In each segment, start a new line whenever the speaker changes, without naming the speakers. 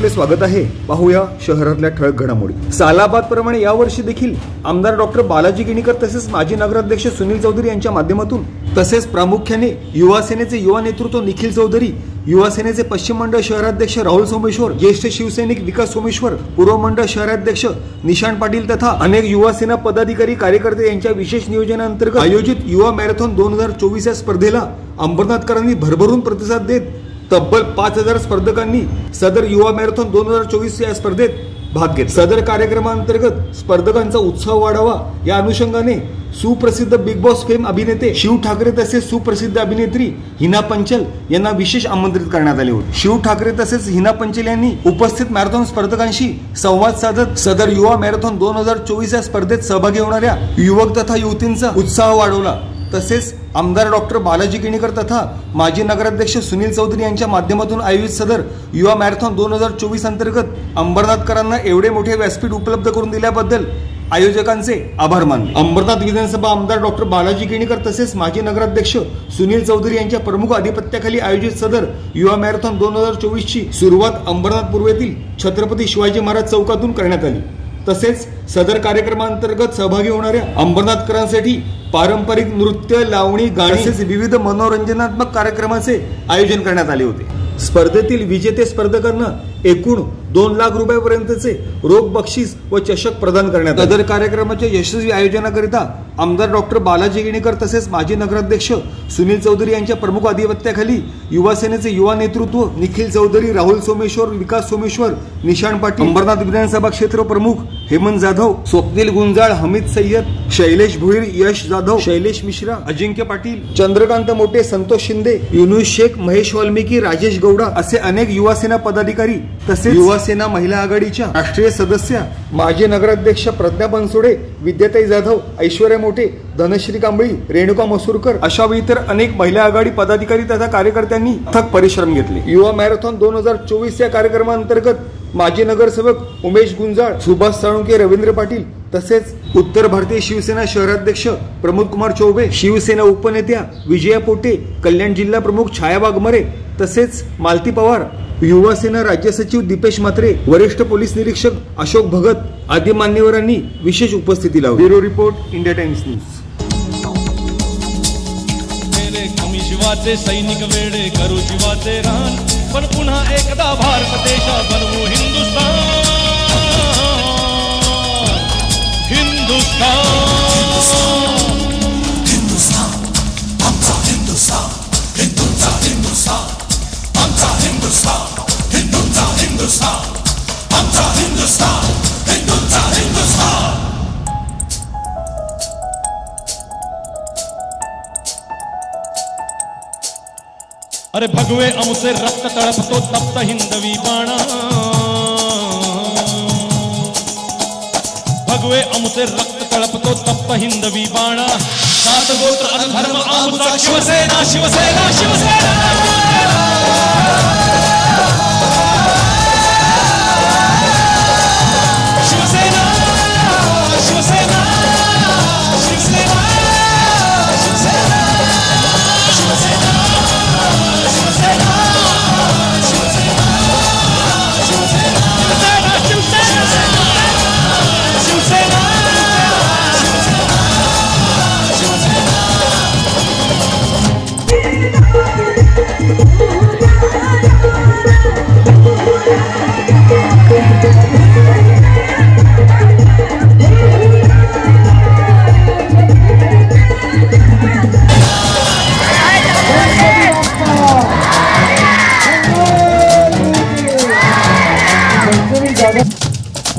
आपले स्वागत आहे। पाहूया शहरातल्या ठळक घडामोडी। सालाबाद प्रमाणे यावर्षी देखील आमदार डॉक्टर बालाजी गिणीकर तसेच माजी नगराध्यक्ष सुनील चौधरी यांच्या माध्यमातून तसेच प्रामुख्याने युवा सेनेचे युवा नेतृत्व निखिल चौधरी, युवा सेनेचे पश्चिम मंडळ शहराध्यक्ष राहुल सोमेश्वर, ज्येष्ठ शिवसैनिक विकास सोमेश्वर, पूर्व मंडळ शहराध्यक्ष निशांत पाटील तथा अनेक युवा सेना पदाधिकारी कार्यकर्ते यांच्या विशेष नियोजनांतर्गत आयोजित युवा मॅरेथॉन 2024 या स्पर्धेला अंबरनाथकरांनी भरभरून प्रतिसाद देत तब्बल 5000 स्पर्धकांनी सदर युवा मॅरेथॉन 2024 या स्पर्धेत भाग घेतला। सदर कार्यक्रमांतर्गत स्पर्धकांचा उत्साह वाढावा या अनुषंगाने सुप्रसिद्ध बिग बॉस फेम अभिनेते शिव ठाकरे तसेच सुप्रसिद्ध अभिनेत्री हिना पंचल यांना विशेष आमंत्रित करण्यात आले होते। शिव ठाकरे तसेच हिना पंचल यांनी उपस्थित मॅरेथॉन स्पर्धकांशी संवाद साधत सदर युवा मॅरेथॉन 2024 या स्पर्धेत सहभागी होणाऱ्या युवक तथा युवतींचा उत्साह वाढवला। तसेच आमदार डॉक्टर बालाजी गिणीकर तथा माजी नगराध्यक्ष सुनील चौधरी यांच्या माध्यमातून आयोजित सदर युवा मॅरेथॉन 2024 अंतर्गत अंबरनाथकरांना एवढे मोठे व्यासपीठ उपलब्ध करून दिल्याबद्दल आयोजकांचे आभार मानले। अंबरनाथ विधानसभा आमदार डॉक्टर बालाजी गिणीकर तसेच माजी नगराध्यक्ष सुनील चौधरी यांच्या प्रमुख अधिपत्याखाली आयोजित सदर युवा मॅरेथॉन 2024 ची सुरुवात अंबरनाथ पूर्वेतील छत्रपती शिवाजी महाराज चौकातून करण्यात आली। तसेच सदर कार्यक्रमांतर्गत सहभागी होणाऱ्या अंबरनाथकरांसाठी पारंपरिक नृत्य, लावणी, गाणी तसेच विविध मनोरंजनात्मक कार्यक्रमाचे आयोजन करण्यात आले होते। स्पर्धेतील विजेते स्पर्धकांना एकूण 2 लाख रुपयांपर्यंतचे रोख बक्षीस व चषक प्रदान करण्यात आले। सदर कार्यक्रमाच्या यशस्वी आयोजनाकरिता आमदार डॉक्टर बालाजी गिणीकर तसेच माजी नगराध्यक्ष सुनील चौधरी यांच्या प्रमुख अधिपत्याखाली युवा सेनेचे युवा नेतृत्व निखिल चौधरी, राहुल सोमेश्वर, विकास सोमेश्वर, निशांत पाटील, अंबरनाथ विधानसभा क्षेत्र प्रमुख हेमंत जाधव, स्वप्नील गुंजाळ, हमीद सय्यद, शैलेश भुईर, यश जाधव, शैलेश मिश्रा, अजिंक्य पाटील, चंद्रकांत मोटे, संतोष शिंदे, युनुस शेख, महेश वाल्मिकी, राजेश गौडा असे अनेक युवा सेना पदाधिकारी तसेच युवा सेना महिला आघाडीच्या राष्ट्रीय सदस्य, माजी नगराध्यक्ष प्रज्ञा बनसोडे, विद्याताई जाधव, ऐश्वर्या मोटे, धनश्री कांबळी, रेणुका मसूरकर अशा इतर अनेक महिला आघाडी पदाधिकारी तथा कार्यकर्त्यांनी अथक परिश्रम घेतले। युवा मॅरेथॉन 2024 या कार्यक्रमांतर्गत माजी नगरसेवक उमेश गुंजाळ, सुभाष साळुंके, रवींद्र पाटील तसेच उत्तर भारतीय शिवसेना शहराध्यक्ष प्रमोद कुमार चौबे, शिवसेना उपनेत्या विजया पोटे, कल्याण जिल्हा प्रमुख छाया वाघमारे तसेच मालती पवार, युवा सेना राज्य सचिव दीपेश म्हात्रे, वरिष्ठ पोलीस निरीक्षक अशोक भगत आदी मान्यवरांनी विशेष उपस्थिती लावली। Bureau report, India times news.
शिवाचे सैनिक वेडे करू जीवाचे रान, पण पुन्हा एकदा भारत देशा बनवू हिंदुस्तान, हिंदुस्तान, हिंदुस्तान, आमचा हिंदुस्तान, हिंदूंचा हिंदुस्तान, आमचा हिंदुस्तान, हिंदूंचा हिंदुस्तान, आमचा हिंदुस्तान, हिंदूंचा हिंदुस्तान। अरे भगवे अमुसे रक्त तळपतो तप्त हिंदवी बाणा, भगवे अमुसे रक्त तळपतो तप्त हिंदवी बाणा, 7 गोत्र अन धर्म आमचा शिवसेना, शिवसेना, शिवसेना।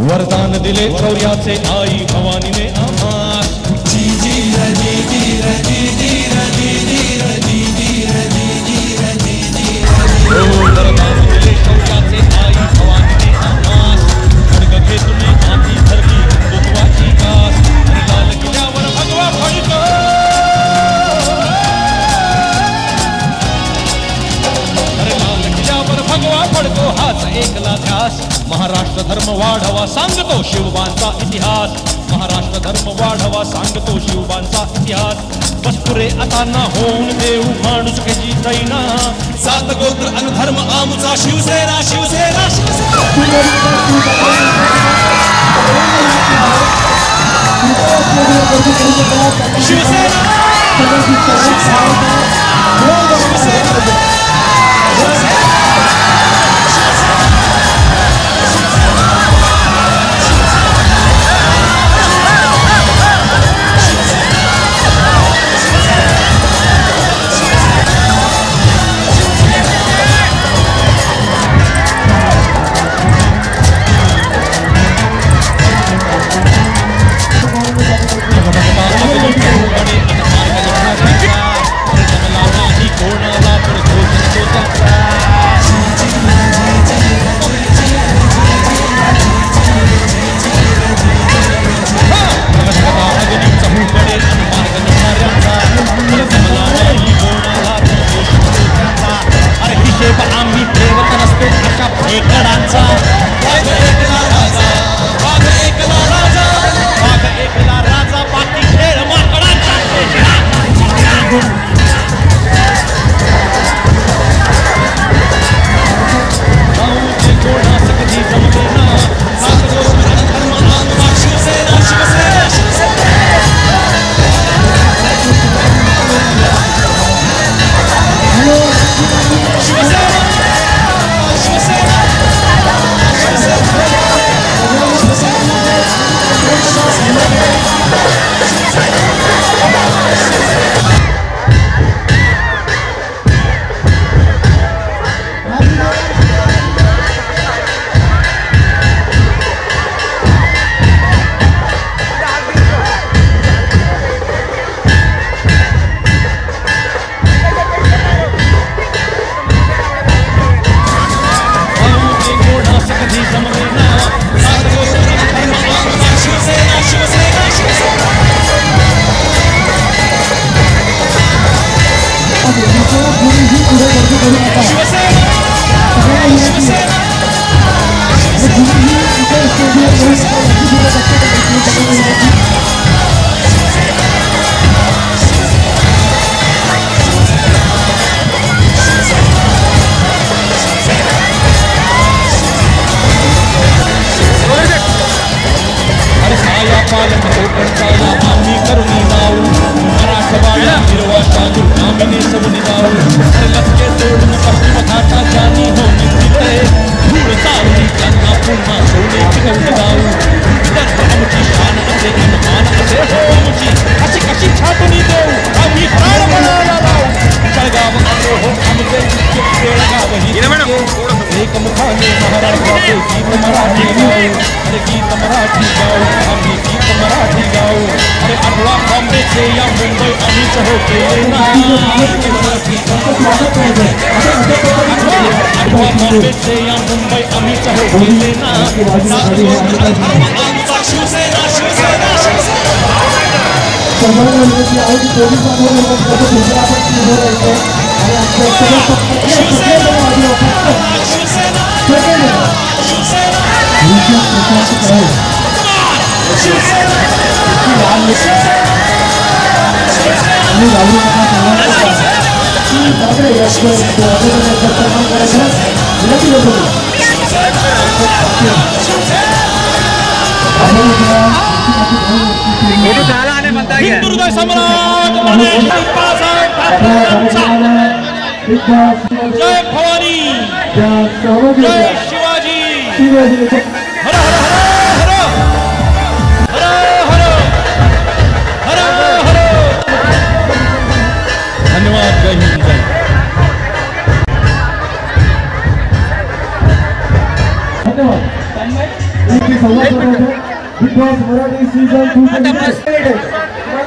वरदान दिले शौर्याचे आई भवानीने आम्हास, जी जी रजी जी रजी जी रजी जी रजी जी रजी जी रजी जी। वरदान दिले शौर्याचे आई भवानीने आम्हास, खड्ग घेतून आम्ही धरली हिंदुत्वाची कास, आणि लाल किल्ल्यावर भगवा फडको, अरे लाल किल्ल्यावर भगवा फडको हाच एकला ध्यास, महाराष्ट्र धर्म वाढवा सांगतो शिवबांचा इतिहास। महाराष्ट्र धर्म वाढवा सांगतो शिवबांचा इतिहास वस्तुरे आता ना होऊन देऊ माणूस कशी जाईना सात गोत्र अनुधर्म आमचा शिवसेना शिवसेना हिंदुहृदय सम्राट जय भवानी जय शिवाजी हर हर हर हर हर हर हर धन्यवाद जय हिंद जय
मराठी सीझन 2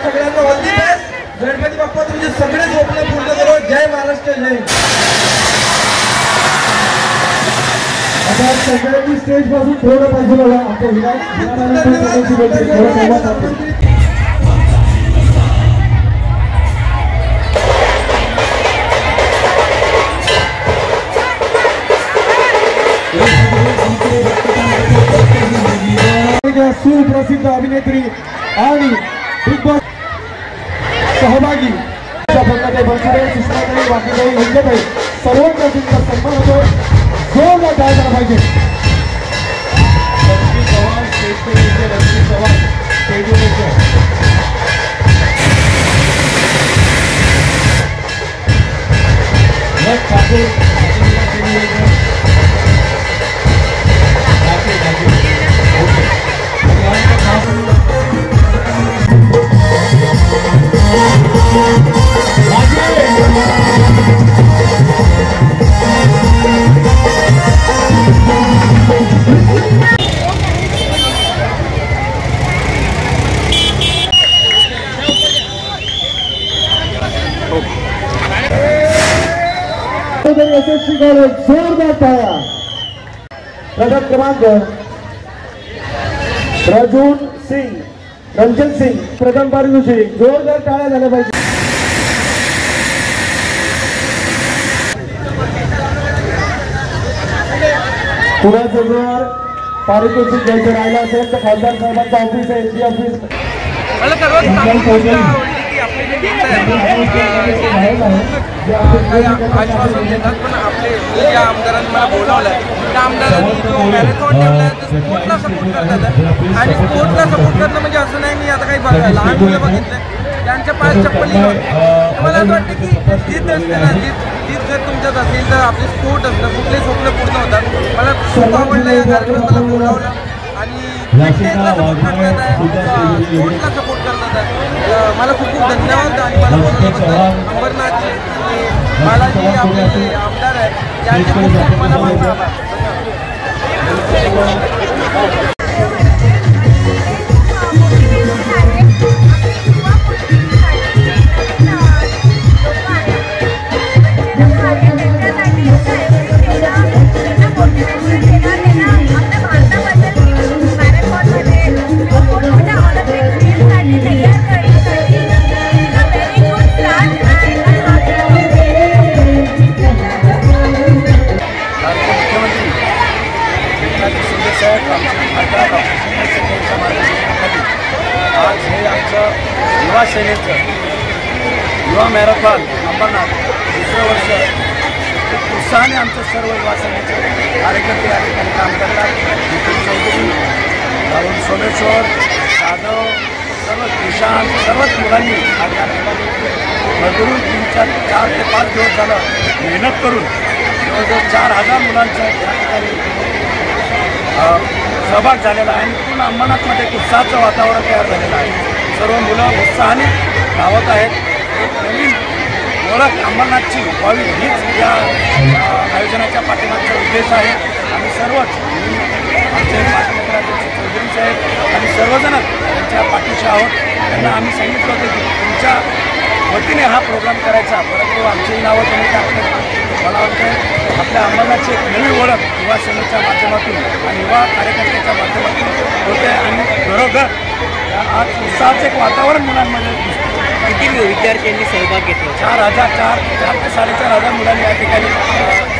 सगळ्यांना वंदे गणपती बाप्पा तुमचे सगळे स्वप्न पूर्ण करो. जय महाराष्ट्र जय. आता सगळ्यांनी स्टेज पासून थोडं बाजूला वळा. आमच्या विधानाची बोलते थोडं संवाद साधतो. सुप्रभात प्रसिद्ध अभिनेत्री आणि बिग बॉस सहभागी सुषमाताई वाकीताई हिंदताई सर्वांचा तुमचा सन्मान होतो. जोरदार टाळ्या झाला पाहिजे. लक्ष्मी चव्हाण लक्ष्मी चव्हाण यशस्वी कॉलेज जोरदार टाळ्या. प्रगत क्रमांक रजून सिंग रंजन सिंग प्रथम पारितोषिक. जोरदार टाळ्या झाल्या पाहिजे. कुणाचं जर पारितोषिक घ्यायचं राहिलं असेल तर खासदार साहेबांचं ऑफिस आहे एसडी ऑफिस.
आश्वासन देतात पण आपले ज्या आमदारांनी मला बोलावलं त्या आमदारांनी जो मॅरेथॉन ठेवला आहे तो स्पोर्टला सपोर्ट करतात. आणि स्पोर्टला सपोर्ट करणं म्हणजे असं नाही मी आता काही बघा लहान मुलं बघितलं त्यांच्या पायात चप्पल मला असं वाटतं की जीत असते ना जीत जर तुमच्यात असेल तर आपले स्पोर्ट असतं कुठले स्वप्न पूर्ण होतात. मला खूप आवडलं या कार्यक्रमाला बोलावलं आणि फिटनेसला सपोर्ट करतात आहे स्पोर्टला सपोर्ट करतात आहे. मला खूप खूप धन्यवाद. आणि मला बोलवल्याबद्दल अंबरनाथजी बालाजी आपले आमदार आहेत यांचे खूप खूप मनापासून आभार. आज हे आमचं युवा सेनेचं युवा मॅरेथॉन अंबरनाथ दुसरं वर्ष खूप उत्साहाने आमचं सर्व युवा सेनेचे कार्यकर्ते या ठिकाणी काम करतात. नितीन चौधरी, अरुण सोमेश्वर, जाधव, सर्व किसान सर्वच मुलांनी हा कार्यक्रम भरभरून 4 ते 5 दिवस झालं मेहनत करून जवळजवळ 4000 मुलांचं या ठिकाणी सहभाग झालेला आहे. आणि पूर्ण अंबरनाथमध्ये एक उत्साहाचं वातावरण तयार झालेलं आहे. सर्व मुलं उत्साहाने धावत आहेत. एक नवीन ओळख अंबरनाथची व्हावी हीच या आयोजनाच्या पाठीमागचा उद्देश आहे. आम्ही सर्वच आमचे पाठीमागे चौधरी साहेब आणि सर्वजण त्यांच्या पाठीशी आहोत. त्यांना आम्ही सांगितलं होतं की तुमच्या वतीने हा प्रोग्राम करायचा परंतु आमची नावं त्यांनी टाकलं. मला वाटतं आपल्या अंबरनाथची एक नवी ओळख युवा सेनेच्या माध्यमातून आणि युवा कार्यकर्त्याच्या माध्यमातून होते. आणि घरोघर आज उत्साहाचं एक वातावरण मुलांमध्ये दिसतं.
किती विद्यार्थ्यांनी सहभाग घेतला?
4 ते 4,500 मुलांनी या ठिकाणी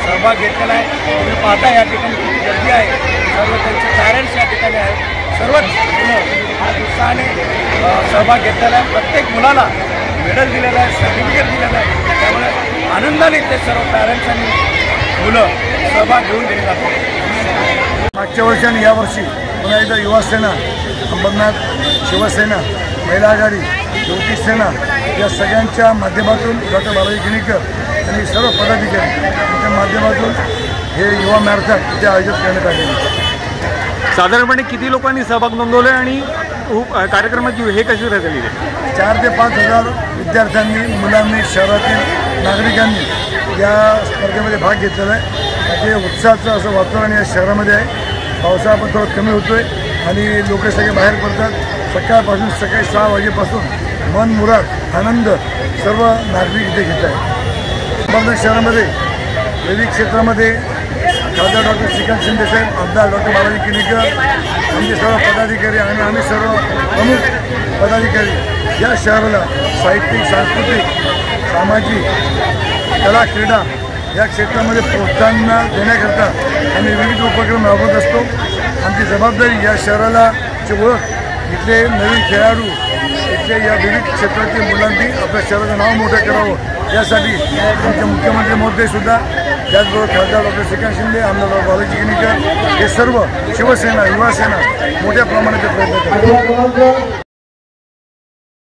सहभाग घेतलेला आहे. तुम्ही पाहता या ठिकाणी किती गर्दी आहे. सर्व त्यांचे पॅरेंट्स या ठिकाणी आहेत. सर्वच मुलं आज उत्साहाने सहभाग घेतलेला आहे. प्रत्येक मुलाला मेडल दिलेलं आहे, सर्टिफिकेट दिलेलं आहे. त्यामुळे आनंदाने ते सर्व पॅरेंट्स आणि मुलं सहभाग घेऊन दिले जातात.
मागच्या वर्षी आणि यावर्षी पुन्हा एकदा युवा सेना, अंबरनाथ, शिवसेना, महिला आघाडी, ज्योती सेना या सगळ्यांच्या माध्यमातून डॉक्टर बालाजी किणीकर आणि सर्व पदाधिकारी यांच्या माध्यमातून हे युवा मॅरेथॉन इथे आयोजित करण्यात आले.
साधारणपणे किती लोकांनी सहभाग नोंदवले आणि कार्यक्रमाची हे कशी झालेली आहे?
4 ते 5 हजार विद्यार्थ्यांनी, मुलांनी, शहरातील नागरिकांनी या स्पर्धेमध्ये भाग घेतलेला आहे. ते उत्साहाचं असं वातावरण या शहरामध्ये आहे. पावसाळा पण थोडा कमी होतो आहे आणि लोक सगळे बाहेर पडतात. सकाळपासून सकाळी 6 वाजेपासून मनमुराद आनंद सर्व नागरिक इथे घेत आहेत. अंबरनाथ शहरामध्ये विविध क्षेत्रामध्ये खासदार डॉक्टर श्रीकांत शिंदे साहेब, आमदार डॉक्टर बालाजी किणीकर, आमचे सर्व पदाधिकारी आणि आम्ही सर्व प्रमुख पदाधिकारी या शहराला साहित्यिक, सांस्कृतिक, सामाजिक, कला, क्रीडा या क्षेत्रामध्ये प्रोत्साहन देण्याकरता आम्ही विविध उपक्रम राबवत असतो. आमची जबाबदारी या शहराला ची ओळख इथले नवीन खेळाडू इथले या विविध क्षेत्रातील मुलांनी आपल्या शहराचं नाव मोठं करावं यासाठी आमचे मुख्यमंत्री महोदयसुद्धा, त्याचबरोबर खासदार डॉक्टर श्रीकांत शिंदे, आमदार बालाजी गिणीकर हे सर्व शिवसेना युवासेना मोठ्या प्रमाणात प्रयत्न करतात.